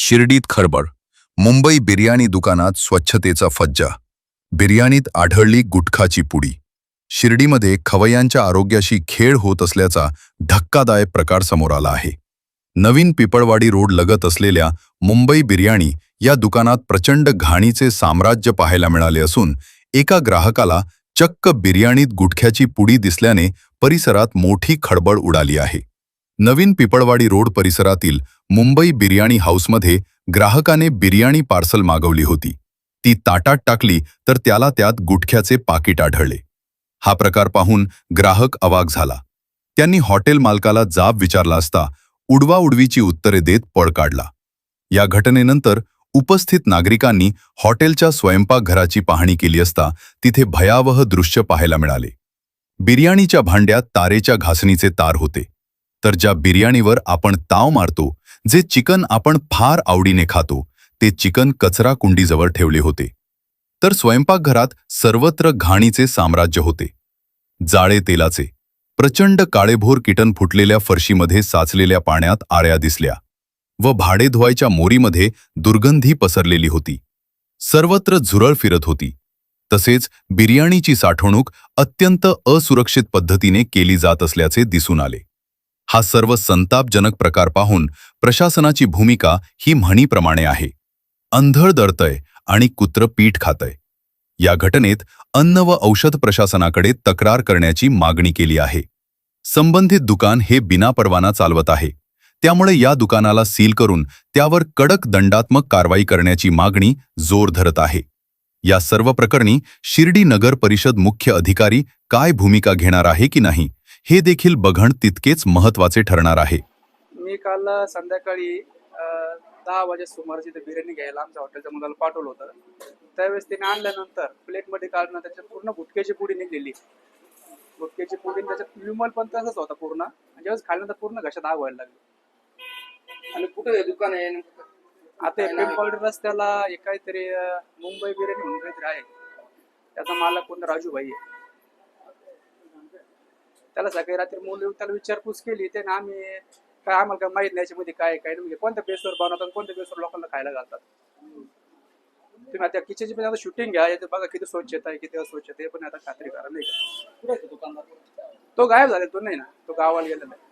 शिर्डीत खळबळ. मुंबई बिर्याणी दुकानात स्वच्छतेचा फज्जा. बिर्याणीत आढळली गुटखाची पुडी. शिर्डीमध्ये खवय्यांच्या आरोग्याशी खेळ होत असल्याचा धक्कादायक प्रकार समोर आला आहे. नवीन पिपळवाडी रोड लगत असलेल्या मुंबई बिर्याणी या दुकानात प्रचंड घाणीचे साम्राज्य पाहायला मिळाले असून एका ग्राहकाला चक्क बिर्याणीत गुटख्याची पुडी दिसल्याने परिसरात मोठी खळबळ उडाली आहे. नवीन पिपळवाडी रोड परिसरातील मुंबई बिर्याणी हाऊसमध्ये ग्राहकाने बिर्याणी पार्सल मागवली होती. ती ताटात टाकली तर त्याला त्यात गुटख्याचे पाकिट आढळले. हा प्रकार पाहून ग्राहक अवाक झाला. त्यांनी हॉटेल मालकाला जाब विचारला असता उडवाउडवीची उत्तरे देत पळ काढला. या घटनेनंतर उपस्थित नागरिकांनी हॉटेलच्या स्वयंपाकघराची पाहणी केली असता तिथे भयावह दृश्य पाहायला मिळाले. बिर्याणीच्या भांड्यात तारेच्या घासणीचे तार होते, तर ज्या बिर्याणीवर आपण ताव मारतो, जे चिकन आपण फार आवडीने खातो, ते चिकन कचरा कुंडीजवळ ठेवले होते. तर स्वयंपाकघरात सर्वत्र घाणीचे साम्राज्य होते. जाळे तेलाचे, प्रचंड काळेभोर किटन फुटलेल्या फरशीमध्ये साचलेल्या पाण्यात आळ्या दिसल्या व भाडे धुवायच्या मोरीमध्ये दुर्गंधी पसरलेली होती. सर्वत्र झुरळ फिरत होती. तसेच बिर्याणीची साठवणूक अत्यंत असुरक्षित पद्धतीने केली जात असल्याचे दिसून आले. हा सर्व संतापजनक प्रकार पाहून प्रशासनाची भूमिका ही म्हणीप्रमाणे आहे. अंधळ दळतय आणि कुत्रं पीठ खातय. या घटनेत अन्न व औषध प्रशासनाकडे तक्रार करण्याची मागणी केली आहे. संबंधित दुकान हे बिनापरवाना चालवत आहे, त्यामुळे या दुकानाला सील करून त्यावर कडक दंडात्मक कारवाई करण्याची मागणी जोर धरत आहे. या सर्व प्रकरणी शिर्डी नगर परिषद मुख्य अधिकारी काय भूमिका घेणार आहे की नाही, हे देखील बघणं तितकेच महत्त्वाचे ठरणार आहे. मी काल संध्याकाळी 10 वाजे सुमारास इथे बिर्याणी घ्यायला आमच्या हॉटेलच्या मुलाला पाठवलं होतं. त्यावेळेस त्याने आणल्यानंतर प्लेटमध्ये काढणं त्याच्यात पूर्ण गुटख्याची पुडी निघलेली. गुटख्याची पुडी त्याच्यात विमल पण तसाच होता पूर्ण. आणि ज्यावेळेस खाल्ल्यानंतर पूर्ण घशात आग व्हायला लागली. आणि कुठे दुकान आहे? आता पिंपळवाडी रस्त्याला एक काहीतरी मुंबई बिर्याणी म्हणून काहीतरी आहे. त्याचा मालक कोण राजूभाई आहे. त्याला सकाळी रात्री मुलं त्याला विचारपूस केली. त्याने आम्ही काय आम्हाला काय माहित नाही याच्यामध्ये काय काय म्हणजे कोणत्या बेसवर बनवतात, कोणत्या बेसवर लोकांना खायला घालतात. तुम्ही आता किचनची पण आता शूटिंग घ्या, बघा किती स्वच्छता आहे किती अस्वच्छता आहे, पण आता खात्री करा नाही का. कुठे दुकानदार? तो गायब झाला, तो नाही ना, तो गावाला गेलेला आहे.